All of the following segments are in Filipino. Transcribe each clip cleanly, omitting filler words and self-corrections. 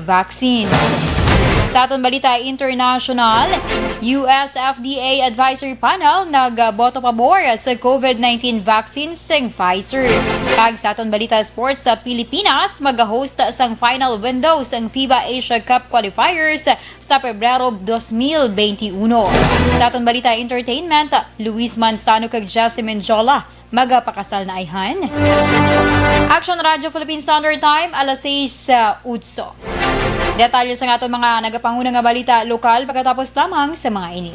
vaccines. Sa atong balita international, US FDA Advisory Panel nagboto pabor sa COVID-19 vaccine sang Pfizer. Pag sa atong balita sports sa Pilipinas, mag-host sang final window sang FIBA Asia Cup qualifiers sa Pebrero 2021. Sa atong balita entertainment, Luis Manzano kag Jessie Menjola magapakasal na ayhan. Aksyon Radio Philippine Standard Time, alas 6 utso. Detalye sa ato mga nagapangunang nga balita lokal pagkatapos lamang sa mga ini.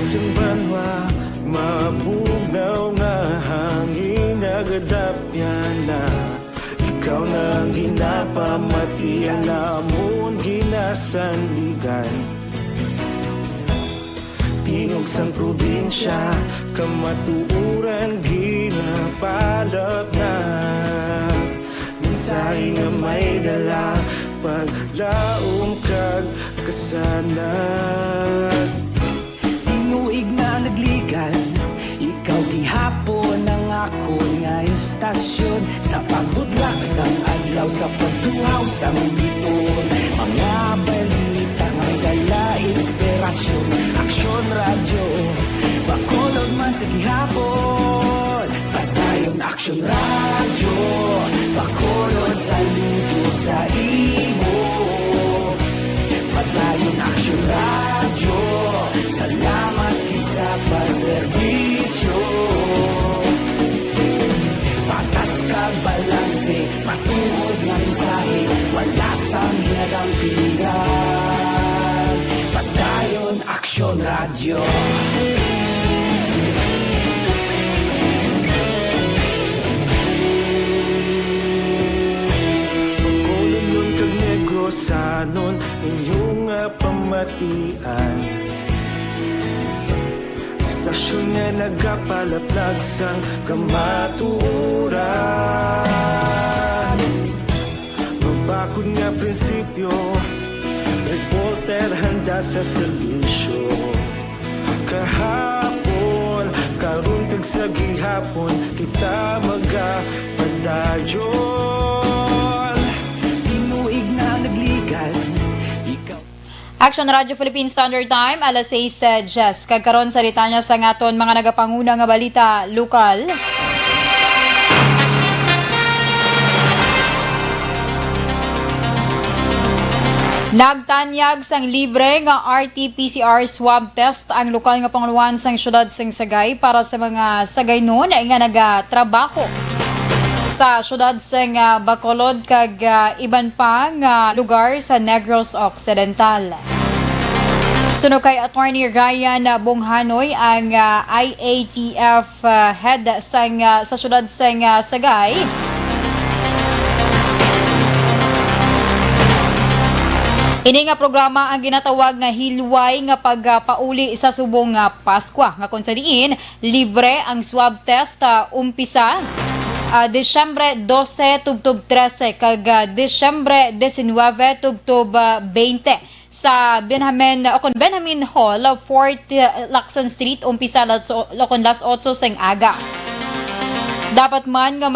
Simbanwa, mabugaw nga hangin nagadapyan na. Ikaw na ang ginapamatian namon ginasandigan. Tingog sang probinsya, kamatuuran ginapalap na. Minsay nga may dala, paglaom kag kasanag. Tinuig na nagligan, ikaw gihapon ang ako nga istasyon. Sa pagbudlak sang adlaw, sa pagtuhaw sang biton. Mga balita nga dala inspirasyon. Aksyon radyo, bakolod man sa gihapon. Patayon Aksyon radyo, bakolod sa luto sa imo. Patayon Aksyon radyo, salamat sa pagserbisyo. Patas kag balanse, patuod nga mensahe, wala sang ginadampingan. Patayon Aksyon radyo. Pagkolon kag negosanon, inyong pamatian. Stasyon nga nagapalaplag sang kamatuuran. Mabakod nga prinsipyo, reporter handa sa serbisyo. Kahapon, karon kag sa gihapon, kita magapadayon. Tinuig na nagligan, ikaw. Aksyon Radio Philippine Standard Time, alas 6 Jess. Kagkaroon sa ritanya sa ngaton mga nagapanguna nga balita lokal. Nagtanyag sang libre nga RT-PCR swab test ang lokal nga panguluan sang syudad sang Sagay para sa mga Sagaynon nga nagatrabaho sa syudad sang Bacolod kag iban pang lugar sa Negros Occidental. Suno kay Attorney Ryan Bonghanoy ang IATF head sa syudad sang Sagay. Ini nga programa ang ginatawag nga hilway nga pagpauli sa subong Pasko nga kung sa diin libre ang swab test umpisa Disyembre 12 tubtob 13 kag Disyembre 19 tubtob 20 sa Benjamin Hall, 4th Lacson Street, umpisa lakon las 8 sang aga. Dapat man nga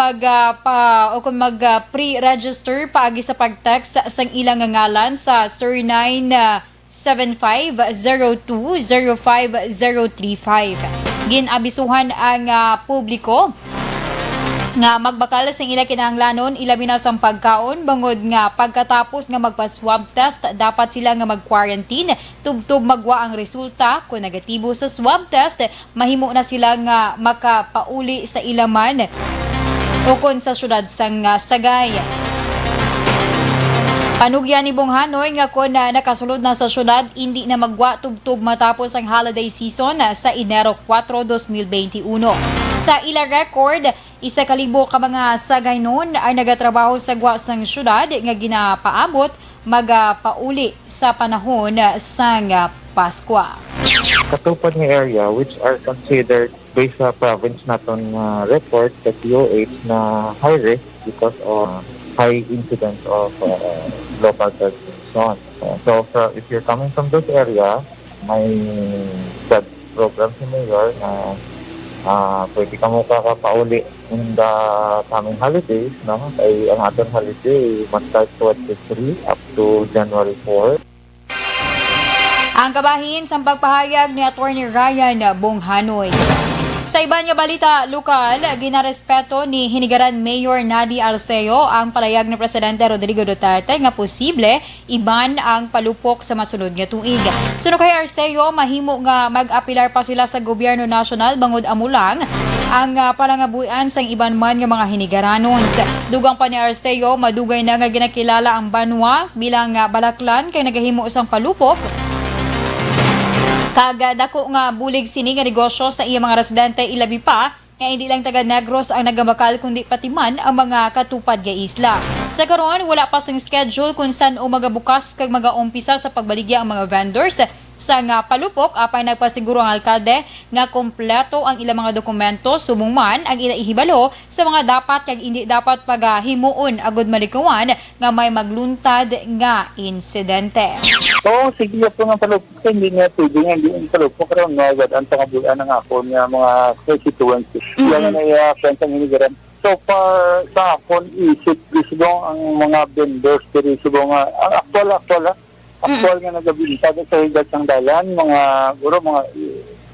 pre-register paagi sa pag-text sang ilang nga ngalan sa 0975-02-05035. Ginabisuhan ang publiko nga magbakal sa ilang kinahanglanon ilabi na sang pagkaon bangod nga pagkatapos nga magpa-swab test dapat sila nga mag-quarantine tubtob magwa ang resulta kung negatibo sa swab test mahimo na sila nga makapauli sa ilaman o kon sa syudad sang Sagay. Panugyan ni Bonghanoy nga kung nakasulod na sa syudad hindi na magwa tubtob matapos ang holiday season sa Enero 4, 2021. Sa ila record, 1,000 ka mga Sagaynon ang nagatrabaho sa gwa sang syudad nga ginapaabot magapauli sa panahon sang Pasko. Katupad nga area which are considered based sa province naton report sa DOH na high risk because of high incidence of local transmission. If you're coming from those area, may flood program si Mayor na pwede ka mo kakapauli in the coming holidays, no? Ay ang ating holiday mag-start 23 up to January 4. Ang kabahin sa pagpahayag ni Attorney Ryan Bonghanoy. Sa iba niya balita lokal, ginarespeto ni Hinigaran Mayor Nady Arceo ang palayag ni Presidente Rodrigo Duterte nga posible iban ang palupok sa masunod nga tuig. Suno kay Arceo, mahimo nga mag-apilar pa sila sa gobyerno nasyonal bangod amulang ang palangabuyan sa iban man nga mga hinigaranons. Dugang pa ni Arceo, madugay na nga ginakilala ang banwa bilang balaklan kay nagahimo usang palupok. Dako nga bulig sini nga negosyo sa iya mga residente ilabi pa nga hindi lang taga Negros ang nagamakal kundi pati man ang mga katupad nga isla. Sa karon wala pa sang schedule kung saan o magabukas kag magaumpisa sa pagbaligya ang mga vendors sa nga palupok apay nagpasiguro ang alkalde nga kompleto ang ilang mga dokumento subong man ang ila ihibalo sa mga dapat kag hindi dapat paghimuon agud malikawan nga may magluntad nga insidente. Oo, sige po ng palupok. Hindi nga pwede nga hindi yung palupok. Pero nga, ang pangabulan ng ako niya mga constituencies. Yan na kwentang hinigaran. So far, sa akon, isip isibong ang mga vendors. Pero isibong ang actual nga nagabinta sa higat ng dalan. Mga, guro, mga,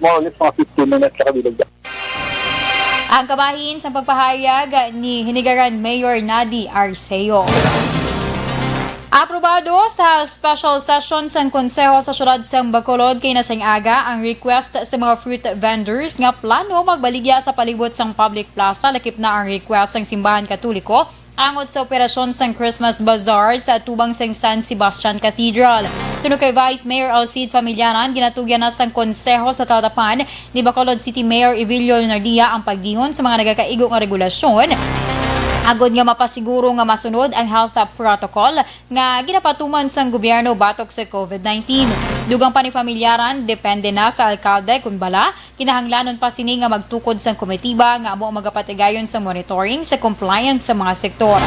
more or less, mga 15 minutes sa kabilag. Ang kabahin sa pagpahayag ni Hinigaran Mayor Nady Arceo. Aprobado sa special session sa Konseho sa Syudad sa Bacolod kay nasing aga ang request sa mga fruit vendors nga plano magbaligya sa palibot sang public plaza. Lakip na ang request sang simbahan katoliko angot sa operasyon sang Christmas Bazaar sa tubang sang San Sebastian Cathedral. Sunod kay Vice Mayor Alcide Familiaran, ginatugyan na sang Konseho sa Tatapan ni Bacolod City Mayor Evilio Nardia ang pagdihon sa mga nagakaigo nga regulasyon agod nga mapasiguro nga masunod ang health protocol nga ginapatuman sang gobyerno batok sa COVID-19. Dugang pa ni Familiaran, depende na sa alkalde kung bala, kinahanglanon pa sini nga magtukod sang komitiba nga amo magapatigayon sa monitoring sa compliance sa mga sektor.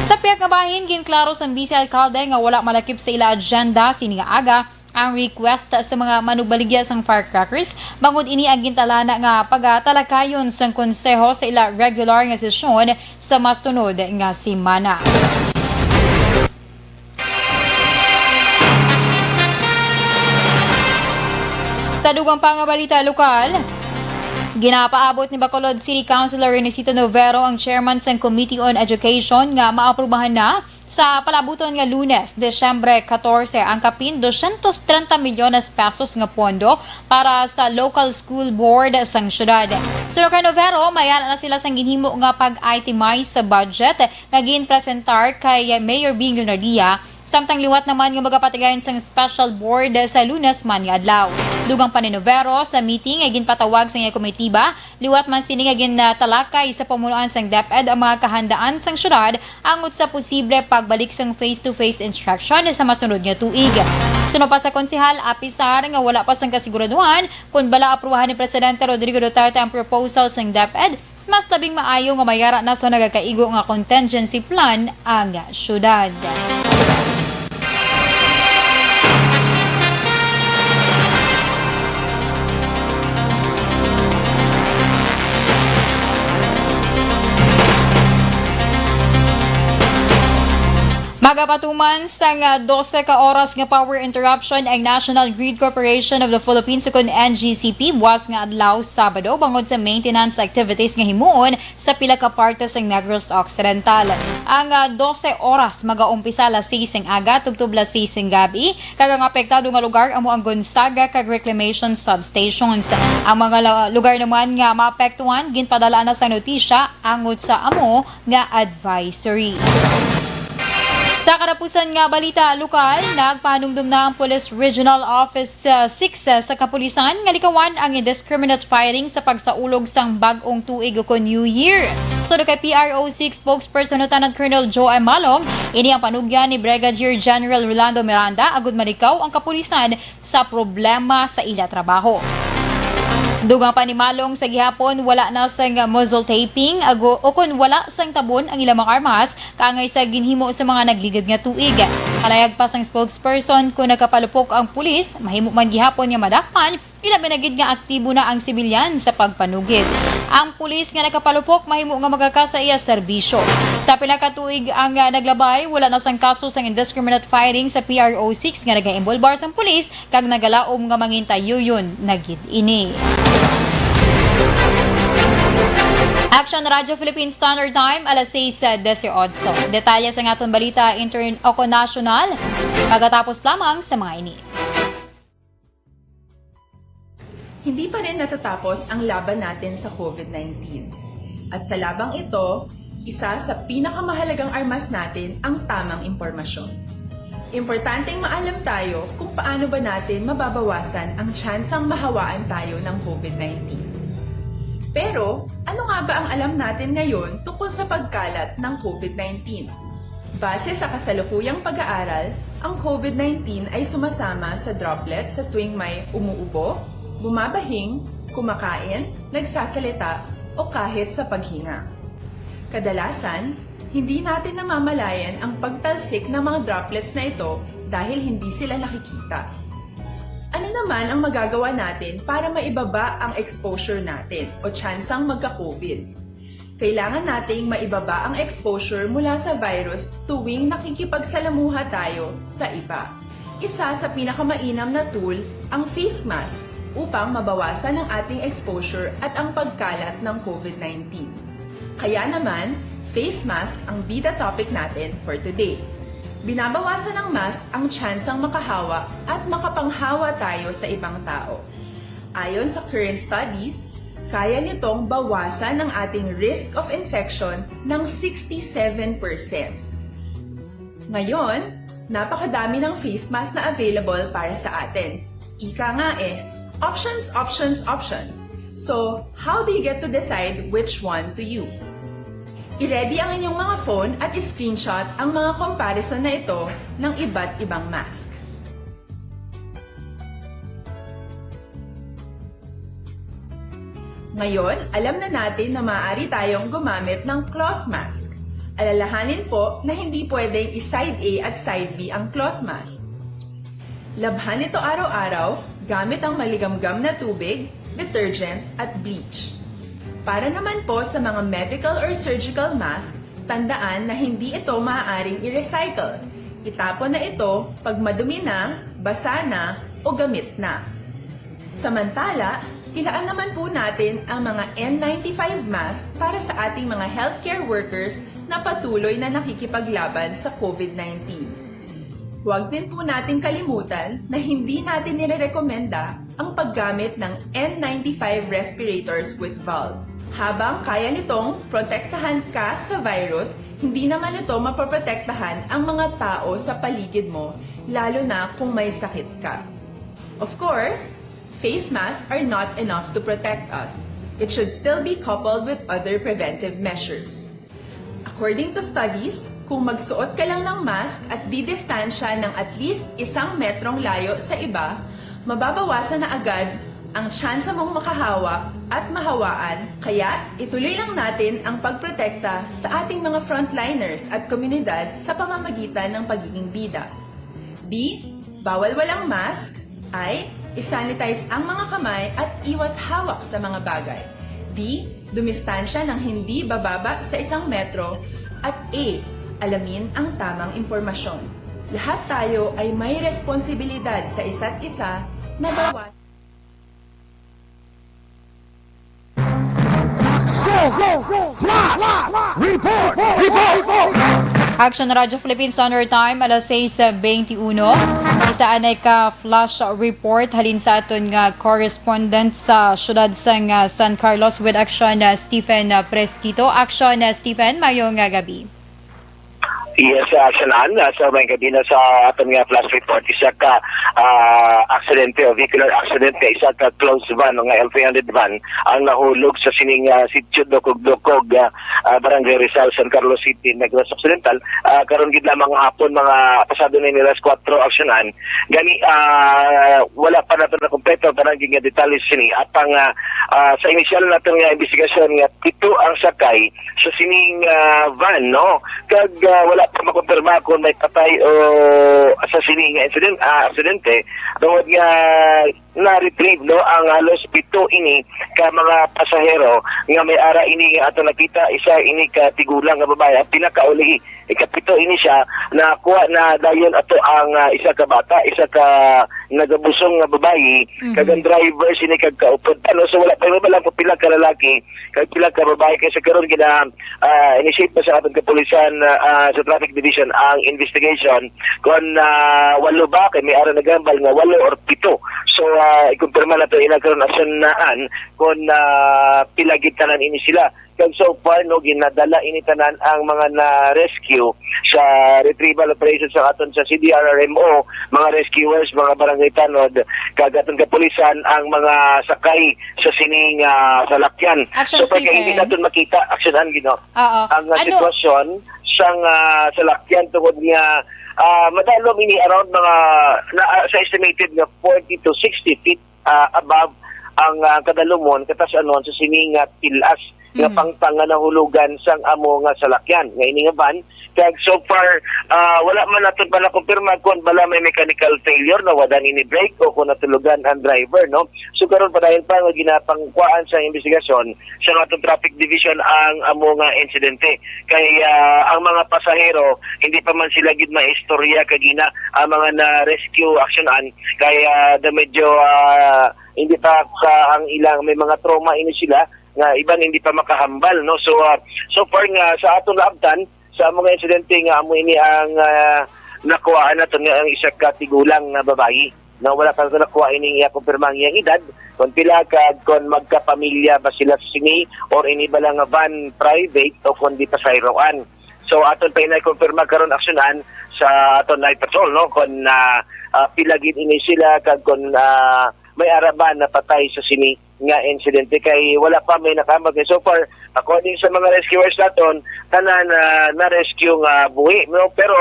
Sa piyak nga bahin, ginklaro sang vice-alkalde nga wala malakip sa ila agenda sini nga aga ang request sa mga manubaligya sang firecrackers bangod ini ang gintalana nga pagatalakayon sang konseho sa ila regular nga sesyon sa masunod nga semana. Sa dugang pa nga balita lokal, ginapaabot ni Bacolod City Councilor Renesito Novero ang chairman sang Committee on Education nga maaprubahan na sa palabuton nga Lunes, Desyembre 14, ang kapin 230 milyones pesos nga pondo para sa local school board sang syudad. Suno kay Novero, mayara na sila sang ginhimo nga pag-itemize sa budget nga ginpresentar kay Mayor Bing Leonardia. Samtang liwat naman nga magapatigayon sang special board sa Lunes man nga adlaw. Dugang pa ni Novero sa meeting ay ginpatawag sa nga komitiba, liwat man sini nga gintalakay sa pamunuan sang DepEd ang mga kahandaan sang syudad angot sa posible pagbalik sang face-to-face instruction sa masunod nga tuig. Suno pa sa konsehal, apisar nga wala pa sang kasiguraduhan kung bala aprubahan ni Presidente Rodrigo Duterte ang proposal sang DepEd, mas labing maayo nga mayara na sa nagakaigo nga contingency plan ang syudad. Magapatuman sa 12 ka oras nga power interruption ang National Grid Corporation of the Philippines ukon NGCP buwas nga adlaw Sabado bangod sa maintenance activities nga himuon sa pila ka parte sa Negros Occidental. Ang 12 oras magaumpisa alas 6 ng aga tubtob alas 6 ng gabi. Kagang apektado nga lugar amo ang Gonzaga kag reclamation substations. Ang mga lugar naman nga maapektuhan ginpadala na sa notisya angot sa amo nga advisory. Sa karapusan nga balita lokal, nagpahanumdum na ang Police Regional Office 6 sa kapulisan nga likawan ang indiscriminate firing sa pagsaulog sang bag-ong tuig ukon New Year. So kay PRO6 spokesperson Lieutenant Colonel Joe M. Malong, ini ang panugyan ni Brigadier General Rolando Miranda agud marikaw ang kapulisan sa problema sa ila trabaho. Dugang panimalong sa gihapon wala na sang muzzle taping ago o kun wala sang tabon ang ilang mga armas kaangay sa ginhimo sa mga nagligid nga tuig. Kalayag pa sang spokesperson kung nakapalupok ang pulis, mahimo man gihapon nga madakpan ilabi na gid nga aktibo na ang sibilyan sa pagpanugid. Ang pulis nga nakapalupok mahimo nga magakasa iya serbisyo. Sa pila ka tuig ang naglabay, wala na sang kaso sang indiscriminate firing sa PRO6 nga nagaimbolbar sang pulis kag nagalaom nga mangintayuyon na gid ini. Aksyon Radyo Philippines Standard Time, alas 6:18. Detalye sa aton balita international pagkatapos lamang sa mga ini. Hindi pa rin natatapos ang laban natin sa COVID-19. At sa labang ito, isa sa pinakamahalagang armas natin ang tamang impormasyon. Importanteng maalam tayo kung paano ba natin mababawasan ang tsansang mahawaan tayo ng COVID-19. Pero, ano nga ba ang alam natin ngayon tungkol sa pagkalat ng COVID-19? Base sa kasalukuyang pag-aaral, ang COVID-19 ay sumasama sa droplets sa tuwing may umuubo, bumabahing, kumakain, nagsasalita, o kahit sa paghinga. Kadalasan, hindi natin namamalayan ang pagtalsik ng mga droplets na ito dahil hindi sila nakikita. Ano naman ang magagawa natin para maibaba ang exposure natin o tsansang magka-COVID? Kailangan nating maibaba ang exposure mula sa virus tuwing nakikipagsalamuha tayo sa iba. Isa sa pinakamainam na tool ang face mask upang mabawasan ang ating exposure at ang pagkalat ng COVID-19. Kaya naman, face mask ang bida topic natin for today. Binabawasan ng mask ang tsansang makahawa at makapanghawa tayo sa ibang tao. Ayon sa current studies, kaya nitong bawasan ang ating risk of infection ng 67%. Ngayon, napakadami ng face mask na available para sa atin. Ika nga options, options, options. So, how do you get to decide which one to use? I-ready ang inyong mga phone at i-screenshot ang mga comparison na ito ng iba't ibang mask. Ngayon, alam na natin na maaari tayong gumamit ng cloth mask. Alalahanin po na hindi pwedeng i-side A at side B ang cloth mask. Labhan ito araw-araw gamit ang maligamgam na tubig, detergent at bleach. Para naman po sa mga medical or surgical mask, tandaan na hindi ito maaaring i-recycle. Itapon na ito pag madumi na, basa na, o gamit na. Samantala, ilaan naman po natin ang mga N95 mask para sa ating mga healthcare workers na patuloy na nakikipaglaban sa COVID-19. Huwag din po nating kalimutan na hindi natin nirerekomenda ang paggamit ng N95 respirators with valve. Habang kaya nitong protektahan ka sa virus, hindi naman ito mapoprotektahan ang mga tao sa paligid mo, lalo na kung may sakit ka. Of course, face masks are not enough to protect us. It should still be coupled with other preventive measures. According to studies, kung magsuot ka lang ng mask at didistansya ng at least 1 metrong layo sa iba, mababawasan na agad ang tsansa mong makahawa at mahawaan. Kaya ituloy lang natin ang pagprotekta sa ating mga frontliners at komunidad sa pamamagitan ng pagiging bida. B. Bawal walang mask. I. Isanitize ang mga kamay at iwas hawak sa mga bagay. D. Dumistansya ng hindi bababa sa 1 metro. At A. Alamin ang tamang impormasyon. Lahat tayo ay may responsibilidad sa isa't isa na bawas. Aksyon Radyo Philippines Standard Time, alas 6:21. Isaan ay ka-flash report halin sa aton nga correspondent sa syudad sang San Carlos with Aksyon Stephen Presquito. Aksyon Stephen, mayong gabi. Yes, sanan sa may kadina sa aton nga flash report isa ka aksidente o vehicular accident kay isa ka closed van nga L300 van ang nahulog sa sining sitio Dokog-Dokog Barangay Rizal, San Carlos City, Negros Occidental. Karon gid lamang hapon mga pasado na nilas 4 aksyonan gani wala pa nato na kompleto parang nga detalye sini atang sa inisyal nato nga investigasyon nga pito ang sakay sa sining van no kag wala pa makumpirma kung may patay o sa sining aksidente tungod nga na-retrieve no ang halos pito ini ka mga pasahero nga may ara ini ato nakita isa ini ka tigulang nga babae ang pinakauli ikapito ini siya na kuha na dayon ato ang isa ka bata isa ka nagabusong nga babae kag ang driver sini kag kaupod ano so wala pa lang pila ka lalaki kag pila ka babae kay sa karon gina initiate pa sa atong kapulisan sa traffic division ang investigation kung walo ba kay may ara nagambal nga walo or pito so ikumpirma na to inagkaroon aksyonan kung pilagid tanan ini sila kag so far no ginadala ini tanan ang mga na-rescue sa retrieval operation sa aton sa CDRRMO mga rescuers mga barangay tanod kag aton kapulisan ang mga sakay sa sining salakyan Action, so kay hindi naton makita aksyonan gino ang sitwasyon sang salakyan tungod nga madalom ini around mga sa estimated nga 40 to 60 feet above ang kadalumon katas anon sa sining pilas nga pangtang nga nahulugan sang amo nga salakyan nga ini nga van kag so far wala man naton pa nakumpirma kung bala may mechanical failure na wadan ini brake o kung natulugan ang driver no so karon pa dahil pa nga ginapangkuan sa investigasyon sa atong traffic division ang amo nga insidente kay ang mga pasahero hindi pa man sila gid maistorya kagina ang mga na rescue actionan kay medyo hindi pa ang ilang may mga trauma ini sila nga iban hindi pa makahambal no so far nga sa atong naabtan sa mga insidente nga amo ini ang nakuhaan nato nga ang isa ka tigulang nga babae na wala pa nakuha ini iya kumpirma ang iyang edad kung pila kag kung magkapamilya ba sila sini or ini ba lang nga van private o kung di pasayroan so aton pa inay-kumpirma karon aksyonan sa aton night patrol no kung pilagid ini sila kag kung may araban na patay sa sini nga insidente kay wala pa may nakamag so far according sa mga rescuers naton tanan na rescue nga buhi no pero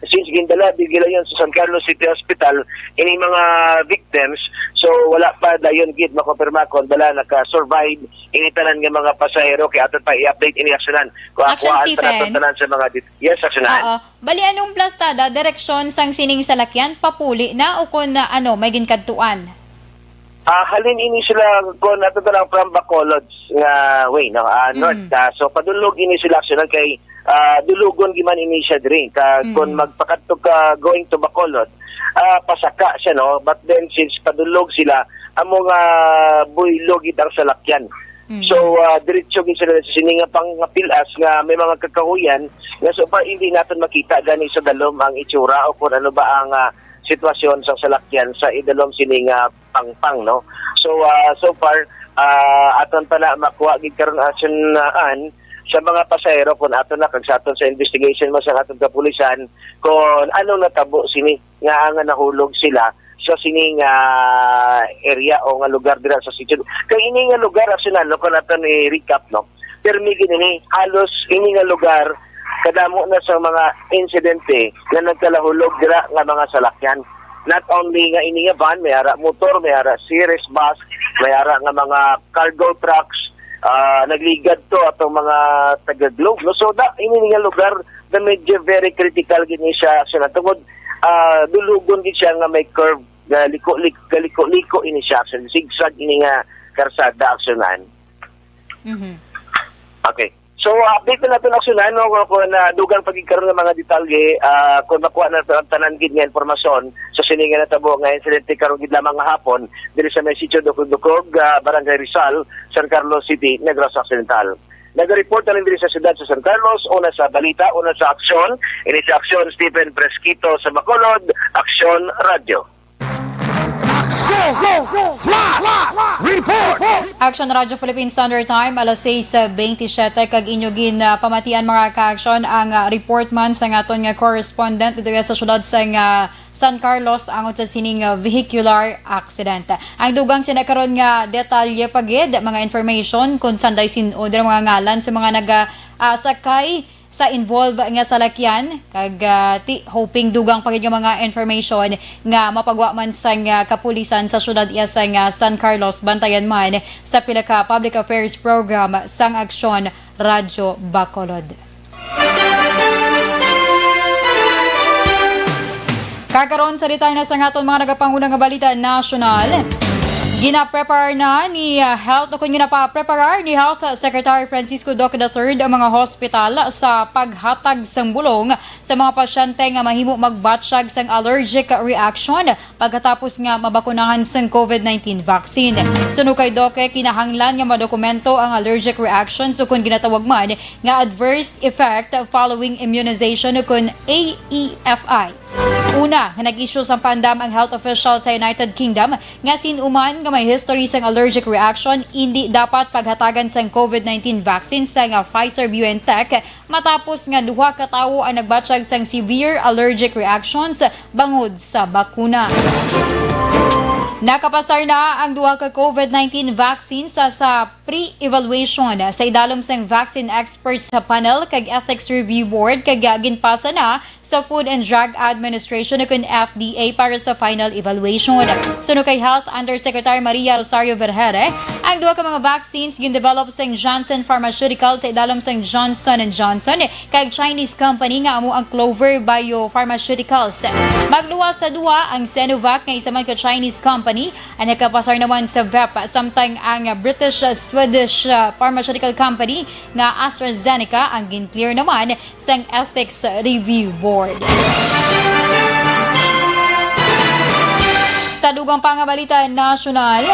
since gindala bigila yon sa San Carlos City Hospital ini mga victims so wala pa dayon gid makumpirma kon bala naka-survive ini tanan nga mga pasahero kay aton pa i-update ini aksyonan kung akuan tanan sa mga yes aksyonan bali anong plastada direksyon sang sining salakyan papuli na o kun may ginkadtuan halin ini sila kung ato lang from Bacolod nga way no north so padulog ini sila aksyonan kay dulugon giman ini siya diri kung magpakadto ka going to Bacolod pasaka siya no but then since padulog sila amo nga buylog ang salakyan so diretso gid sila sa sininga pang pilas nga may mga kakahuyan nga so far hindi natin makita gani sa dalom ang itsura o kung ano ba ang sitwasyon sa salakyan sa idalom sining pangpang no so far aton pa na makuha gid karon aksyonan sa mga pasahero kung aton na kag sa aton sa investigation mo sa aton kapulisan kung ano natabo sini nga ang nahulog sila sa sining area o nga lugar dira sa sitio kay ini nga lugar aksyonan no kung aton i-recap no permi gid ini halos ini nga lugar kadamo na sa mga insidente na nagkalahulog dira nga mga salakyan not only nga ini nga van may ara motor may ara series bus may ara nga mga cargo trucks nagligad to atong mga taga-globe no so ini nga lugar na medyo very critical gid ni siya sa tungod dulugon gid siya nga may curve galiko-liko ini siya sa zigzag ini nga karsada aksyonan okay so, update na natin aksyonan, no? Kung dugang pagkikaroon ng mga detalye, kung makuha na tanan gid nga informasyon sa sininga na tabo nga insidente karon gid lamang nga hapon diri sa may sitio Dokog-Dokog, Barangay Rizal, San Carlos City, Negros Occidental. Nag-report na rin diri sa siyudad sa San Carlos, una sa Balita, una sa Aksyon. Ini sa Aksyon, Stephen Fresquito sa Bacolod, Aksyon Radio. Aksyon! Aksyon Radio Philippine Standard Time, alas 6:27 kag inyo gin pamatian mga ka-aksyon ang report man sa aton nga correspondent dito sa syudad sa San Carlos angon sa sining vehicular accident. Ang dugang sinakaron nga detalye pagid mga information kung sanday sinod mga ngalan sa mga sakay sa involve nga salakyan kag hoping dugang pagid nga mga information nga mapagwa man sa kapulisan sa syudad sa San Carlos bantayan man sa pila ka public affairs program sang Aksyon Radyo Bacolod. Kakaroon sa detalye na sa aton mga nagapangunang nga balita nasyonal. Gina-prepare na ni Health Secretary Francisco Duque III ang mga hospital sa paghatag sang bulong sa mga pasyente nga mahimo magbatsyag sang allergic reaction pagkatapos nga mabakunahan sang COVID-19 vaccine. Suno kay Duque, kinahanglan nga madokumento ang allergic reaction so kung ginatawag man nga adverse effect following immunization kung AEFI. Una, nag-issue sa pandam ang health official sa United Kingdom nga sinuman nga may history sang allergic reaction hindi dapat paghatagan sang COVID-19 vaccine sa Pfizer-BioNTech matapos nga duha ka tawo ang nagbatsyag sang severe allergic reactions bangod sa bakuna. Nakapasar na ang duha ka COVID-19 vaccine sa pre-evaluation sa idalom sang vaccine experts sa panel kag ethics review board kag ginpasa na sa Food and Drug Administration kung FDA para sa final evaluation. Suno kay Health Undersecretary Maria Rosario Vergere, ang duha ka mga vaccines gin-develop sang Janssen Pharmaceuticals sa idalom sang Johnson & Johnson kag Chinese company nga amo ang Clover Biopharmaceuticals. Magluwas sa duha ang Sinovac nga isa man ka Chinese company ang nakapasar naman sa VEP samtang ang British-Swedish pharmaceutical company nga AstraZeneca ang gin-clear naman sang Ethics Review Board. Sa dugang pangabalita nasyonal,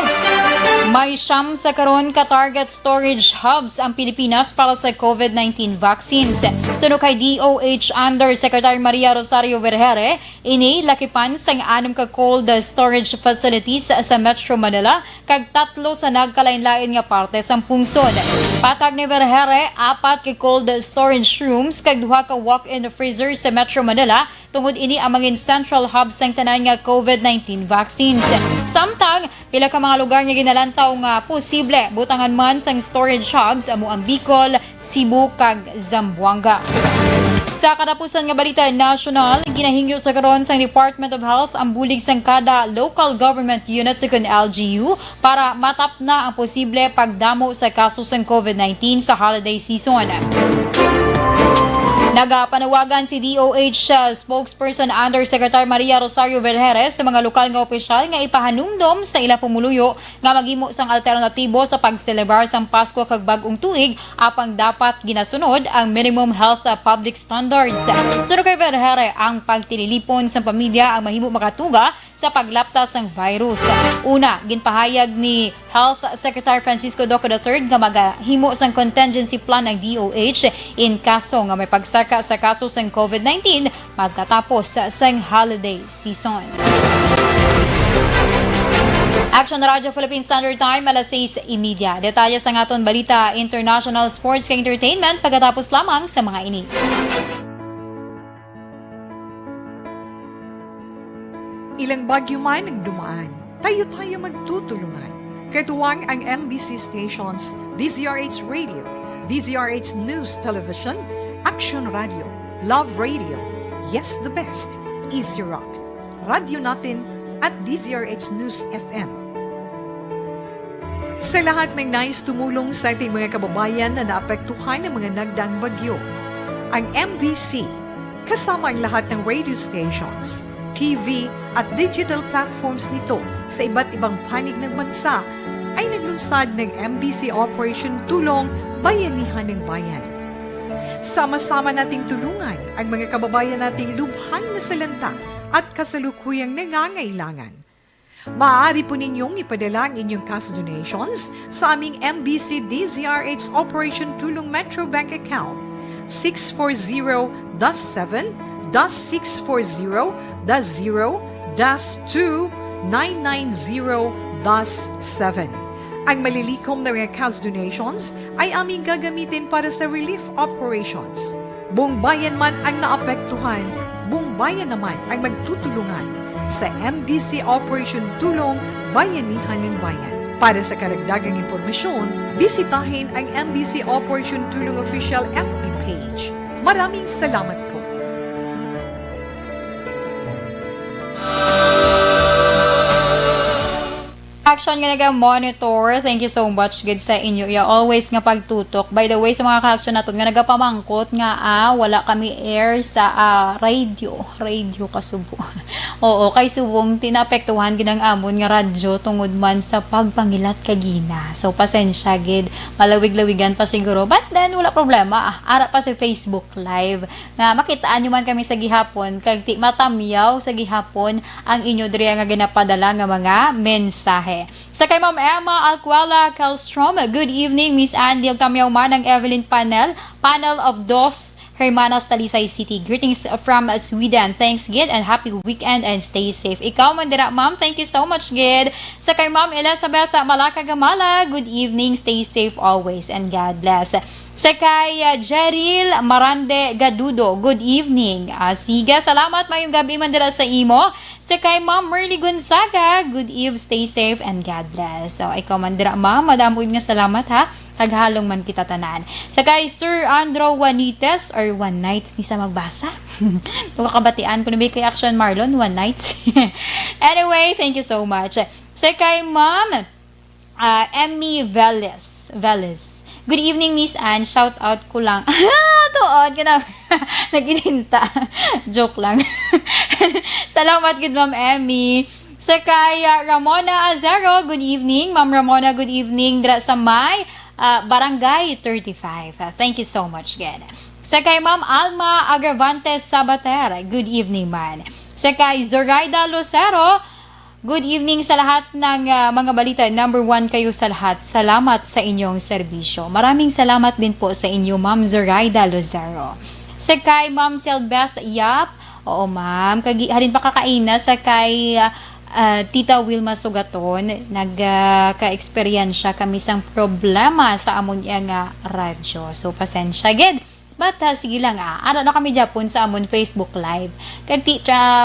may siyam sa karon ka target storage hubs ang Pilipinas para sa COVID-19 vaccines. Suno kay DOH Undersecretary Maria Rosario Vergere, ini lakipan sang 6 ka cold storage facilities sa Metro Manila kag 3 sa nagkalain-lain nga parte sang pungsod. Patag ni Vergere, 4 ka cold storage rooms kag 2 ka walk-in freezer sa Metro Manila tungod ini ang mga central hubs sang tanan nga COVID-19 vaccines. Samtang pila ka mga lugar nga ginalantaw nga posible butangan man sang storage hubs amo ang Bicol, Cebu kag Zamboanga. Sa katapusan nga balita nasyonal, ginahingyo sa karon sang Department of Health ang bulig sang kada local government unit sa LGU para matap na ang posible pagdamo sa kaso sang COVID-19 sa holiday season. Nagapanawagan si DOH spokesperson Undersecretary Maria Rosario Vergere sa mga lokal nga opisyal nga ipahanumdom sa ila pumuluyo nga maghimo sang alternatibo sa pagselebrar sang Pasko kag bag-ong tuig apang dapat ginasunod ang minimum health public standards. Suno kay Vergere, ang pagtililipon sa pamilya ang mahimo makatuga sa paglaptas ng virus. Una, ginpahayag ni Health Secretary Francisco Duque III nga maghimo sang contingency plan ng DOH in kaso nga may pagsaka sa kaso ng COVID-19 magkatapos sa holiday season. Aksyon Radio Philippine Standard Time, alas 6:30. Detalye sa aton balita international sports kag entertainment pagkatapos lamang sa mga ini. Ilang bagyo man ang dumaan, tayo magtutulungan. Katuwang ang MBC stations, DZRH Radio, DZRH News Television, Aksyon Radio, Love Radio, Yes the Best, Easy Rock, Radio Natin at DZRH News FM. Sa lahat ng nais tumulong sa ating mga kababayan na naapektuhan ng mga nagdaang bagyo, ang MBC, kasama ang lahat ng radio stations, TV at digital platforms nito sa iba't ibang panig ng bansa ay naglunsad ng MBC Operation Tulong Bayanihan ng Bayan. Sama-sama nating tulungan ang mga kababayan nating lubhang nasalanta at kasalukuyang nangangailangan. Maaari po ninyong ipadala ang inyong cash donations sa aming MBC DZRH Operation Tulong Metro Bank account 640-7-640-0-2 990-7. Ang malilikom na mga cash donations ay aming gagamitin para sa relief operations. Buong bayan man ang naapektuhan, buong bayan naman ang magtutulungan sa MBC Operation Tulong Bayanihan ng Bayan. Para sa karagdagang impormasyon, bisitahin ang MBC Operation Tulong Official FB page. Maraming salamat po. Aksyon nga naga-monitor. Thank you so much good sa inyo. Ya always nga pagtutok. By the way, sa mga ka-aksyon natin nga nagapamangkot nga wala kami air sa radio kasubo. Oo, kay subong tinapektuhan ginang amon nga radyo tungod man sa pagpangilat kagina. So pasensya gid, malawig-lawigan pa siguro. But then wala problema. Ara pa sa Facebook Live nga makitaan nyo man kami sa gihapon kag ti matamyaw sa gihapon ang inyo diri nga ginapadala nga mga mensahe. Sa kay Ma'am Emma Alcuala Calstrom, good evening Miss Andy Tamyaw man ang Evelyn Panel of Dos Hermanas, Talisay City. Greetings from Sweden. Thanks, Gid, and happy weekend and stay safe. Ikaw, Mandira, ma'am. Thank you so much, Gid. Sa kay Ma'am Elizabeth Malaka Gamala, good evening. Stay safe always and God bless. Sa kay Jeril Marande Gadudo, good evening. Sige, salamat mayong gabi Mandira sa imo. Sa kay Ma'am Merly Gonzaga, good eve, stay safe and God bless. So, ikaw Mandira, ma'am. Madampuin nga salamat ha. Kaghalong man kita tanan. Sa kay Sir Andrew Juanites or One Nights ni sa magbasa. Pagkakabatian ko na kay Aksyon Marlon, One Nights. Anyway, thank you so much. Sa kay Ma'am Emmy Velez. Good evening, Miss Anne. Shout out ko lang. Tuod ka na. Nagininta. Joke lang. Salamat, good Ma'am Emmy. Sa kay Ramona Azaro, good evening. Ma'am Ramona, good evening. Dra sa may Barangay 35. Thank you so much, again. Sa kay Ma'am Alma Agravantes Sabater, good evening, man. Sa kay Zoraida Lucero, good evening sa lahat ng mga balita. Number 1 kayo sa lahat. Salamat sa inyong serbisyo. Maraming salamat din po sa inyo, Ma'am Zoraida Lucero. Sa kay Ma'am Selbeth Yap, oo ma'am, halin pa kakaina sa kay Tita Wilma Sugaton, nagka-experiensya kami sang problema sa amon nga radyo. So, pasensya, gid. But, sige lang ano na kami Japon sa amon Facebook Live. Kag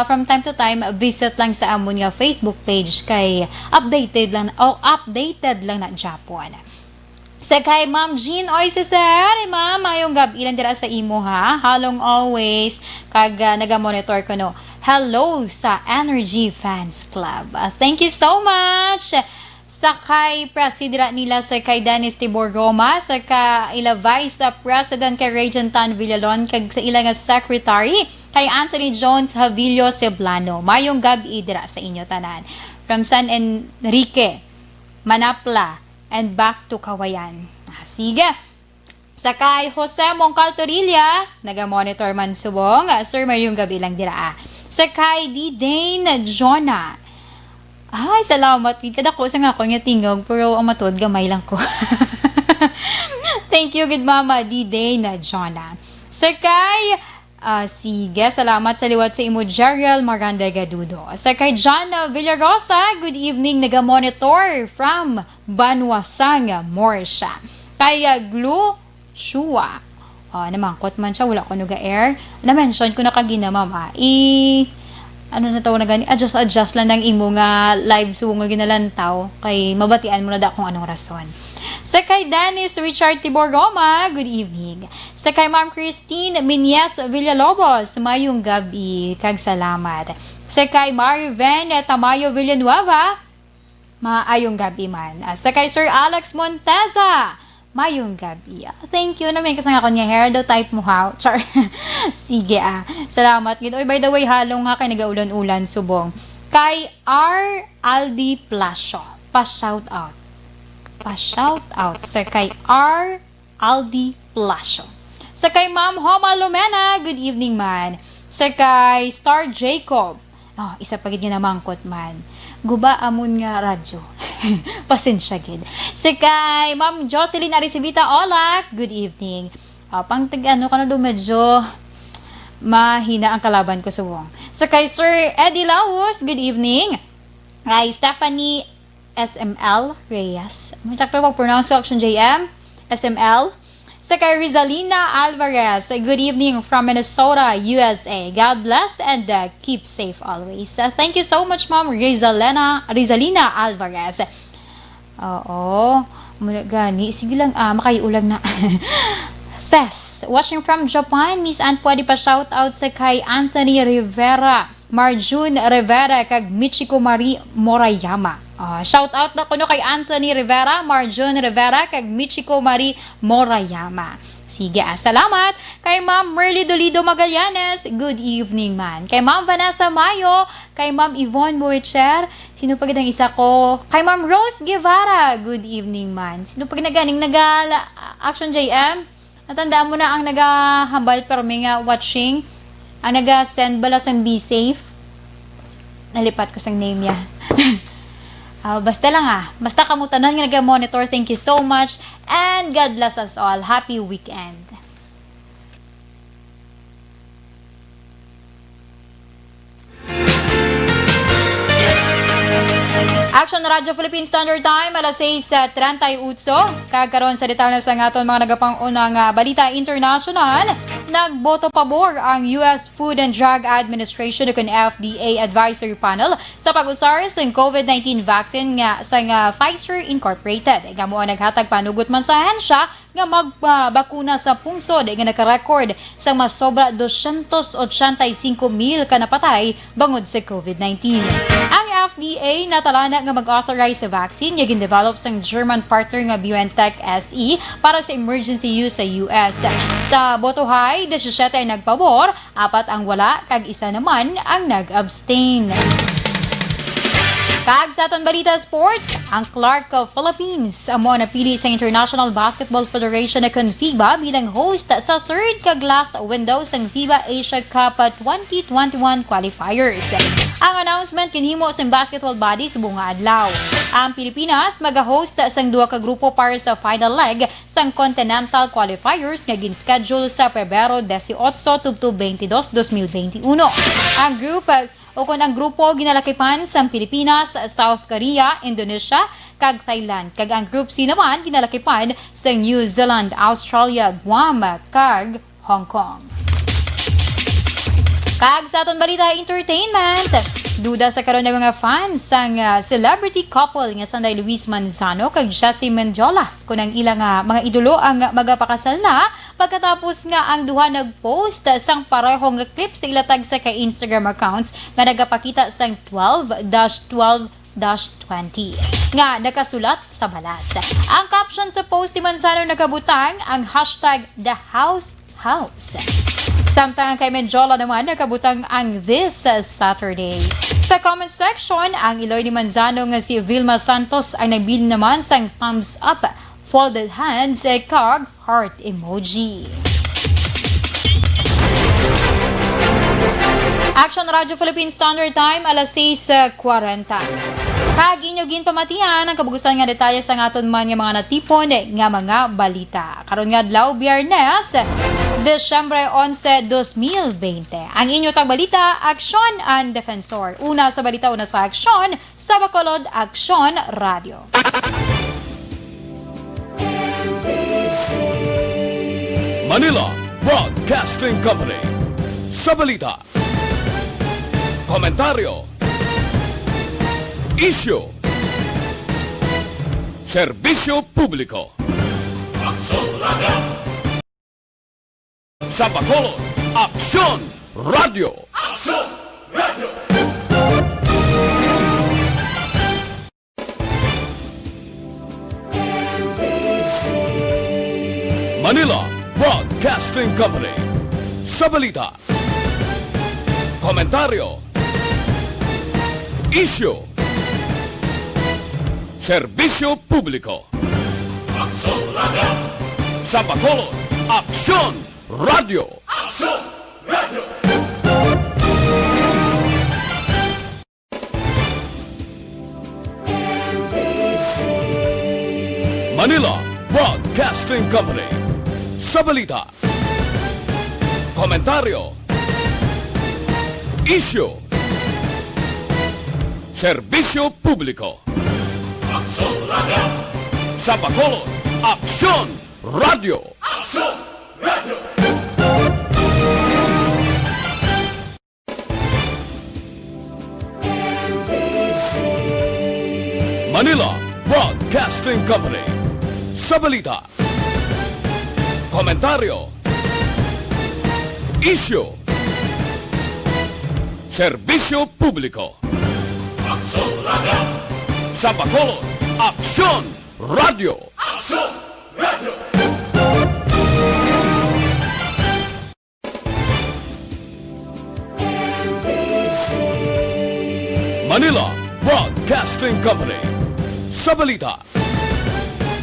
from time to time, visit lang sa amon nga Facebook page kay updated lang na Japon. Sa kay Ma'am Jean Oysesar, ma'am, ayong gabi ilan dira sa imo ha. Halong always, kag naga-monitor ko no. Hello sa Energy Fans Club. Thank you so much. Sa kay presidira nila sa kay Dennis Tibor Roma, sa kay ila Vice President kay Regentan Villalon, kag sa ilang secretary kay Anthony Jones Havillo Ceblano. Mayong gabi dira sa inyo tanan. From San Enrique, Manapla, and back to Kawayan. Sige. Sa kay Jose Moncal Torilla, naga-monitor man subong. Sir, mayong gabi lang dira. Sa kay D-Dane Jonah. Ay, salamat. Kada ko sa nga ako nga tingog, pero ang matod, gamay lang ko. Thank you, good mama, D-Dane Jonah. Sa kay, sige, salamat sa liwat sa imo, Jeriel Maranda Gadudo. Sa kay John Villarosa, good evening, naga-monitor from Banwasang, Morsha. Kay Glu Shua. Namangkot man siya, wala ko nuga-air. Na-mention ko na kagina, mama. Ano na tawag na gani? Adjust lang ng imo nga live so nga ginalantaw. Kay mabatian mo na da kung anong rason. Sa kay Dennis Richard Tibor Roma, good evening. Sa kay Ma'am Christine Minyes Villalobos, mayong gabi. Kag salamat. Sa kay Mariven Tamayo Villanueva, maayong gabi man. Sa kay Sir Alex Monteza, mayong gabi. Thank you naman kasi nga kanya hair daw type mo ha. Char. Sige Salamat gid. Oy, by the way, halong nga kay nagaulan-ulan subong. Kay R. Aldi Plasio. Pa-shout out sa kay R. Aldi Plasio. Sa kay Ma'am Homa Lumena, good evening man. Sa kay Star Jacob. Isa pa gid nga namangkot man. Guba amon nga radyo. Pasensya gid. Sa kay Ma'am Jocelyn Arisivita Olak, good evening. Pang medyo mahina ang kalaban ko sa wong. Sa kay Sir Eddie Laus, good evening. Kay Stephanie SML Reyes. Check na pag-pronounce ko, Aksyon JM. SML. Sa kay Rizalina Alvarez. Good evening from Minnesota, USA. God bless and keep safe always. Thank you so much, Ma'am Rizalina Alvarez. Oo. Mula gani. Sige lang, makaiulag na. Tess, watching from Japan. Miss Ann, pwede pa shout out sa kay Anthony Rivera, Marjun Rivera, kag Michiko Marie Morayama. Shout out na kuno kay Anthony Rivera, Marjun Rivera, kag Michiko Marie Morayama. Sige, salamat. Kay Ma'am Merly Dolido Magallanes, good evening man. Kay Ma'am Vanessa Mayo, kay Ma'am Yvonne Moecher, sino pa ang isa ko? Kay Ma'am Rose Guevara, good evening man. Sino pa ganing Action JM? Natandaan mo na ang nagahambal pero may nga watching, ang naga-send balas ang be safe. Nalipat ko sang name niya. Basta lang basta kamutanan nga nag-monitor. Thank you so much and God bless us all. Happy weekend. Action Radio Philippine Standard Time, alas 6:38. Kagkaroon sa detalye sa aton mga nagapangunang balita international. Nagboto pabor ang US Food and Drug Administration o FDA Advisory Panel sa pag-usar sa COVID-19 vaccine nga sa Pfizer Incorporated. Gamo naghatag panugot man sa ahensya nga magbakuna sa pungsod nga nakarecord sa mas sobra 285,000 ka napatay bangod sa COVID-19. Ang FDA natalana nga mag-authorize sa vaccine nga gin-develop sang German partner nga BioNTech SE para sa emergency use sa US. Sa botohay, 17 ay nagpabor, 4 ang wala, kag isa naman ang nag-abstain. Kag sa aton balita sports, ang Clark of Philippines amo napili sa International Basketball Federation na FIBA bilang host sa third kag last window sa FIBA Asia Cup 2021 qualifiers. Ang announcement kinhimo sa basketball body sa bunga adlaw. Ang Pilipinas mag-host sa duha ka grupo para sa final leg sa Continental Qualifiers nga gin-schedule sa Pebrero 18 tubto 22, 2021. Ang group o kung ang grupo ginalakipan sa Pilipinas, South Korea, Indonesia, kag Thailand. Kag ang Group C naman ginalakipan sa New Zealand, Australia, Guam, kag Hong Kong. Kag sa aton balita entertainment, duda sa karon ng mga fans sang celebrity couple nga Sanday Luis Manzano kag Jessie Mendiola kung ang ilang mga idolo ang magapakasal na pagkatapos nga ang duha nag-post sang parehong clip sa ilatag sa kay Instagram accounts nga nagapakita sang 12-12-20 nga nakasulat sa balas. Ang caption sa post ni Manzano nakabutang ang hashtag #TheHouseHouse. Samtang kay Mendiola naman nakabutang ang This Saturday. Sa comment section, ang iloy ni Manzano nga si Vilma Santos ay nagbili naman sang thumbs up, folded hands, kag heart emoji. Action Radio Philippine Standard Time, alas 6:40. Kag inyo ginpamatian ang kabugusan nga detalye sa aton man nga mga natipon nga mga balita. Karon nga adlaw Biyernes, Desyembre 11, 2020. Ang inyo tag balita, Aksyon and Defensor. Una sa balita, una sa Aksyon, sa Bacolod, Aksyon Radio. Manila Broadcasting Company. Sa balita, komentaryo, issue, serbisyo publiko. Aksyon Radio. Sa Bacolod, Aksyon Radio. Aksyon Radio. Manila Broadcasting Company. Sa balita, komentaryo, issue, serbisyo publiko. Aksyon Radio. Sa Bacolod, Aksyon Radio. Aksyon Radio. Manila Broadcasting Company. Sa balita, komentaryo, issue, Serbisyo Publiko. Sa Bacolod, Aksyon Radio. Manila Broadcasting Company. Sa balita, komentaryo, isyu, serbisyo publiko. Sa Bacolod, Aksyon Radio. Manila Broadcasting Company. Sa balita,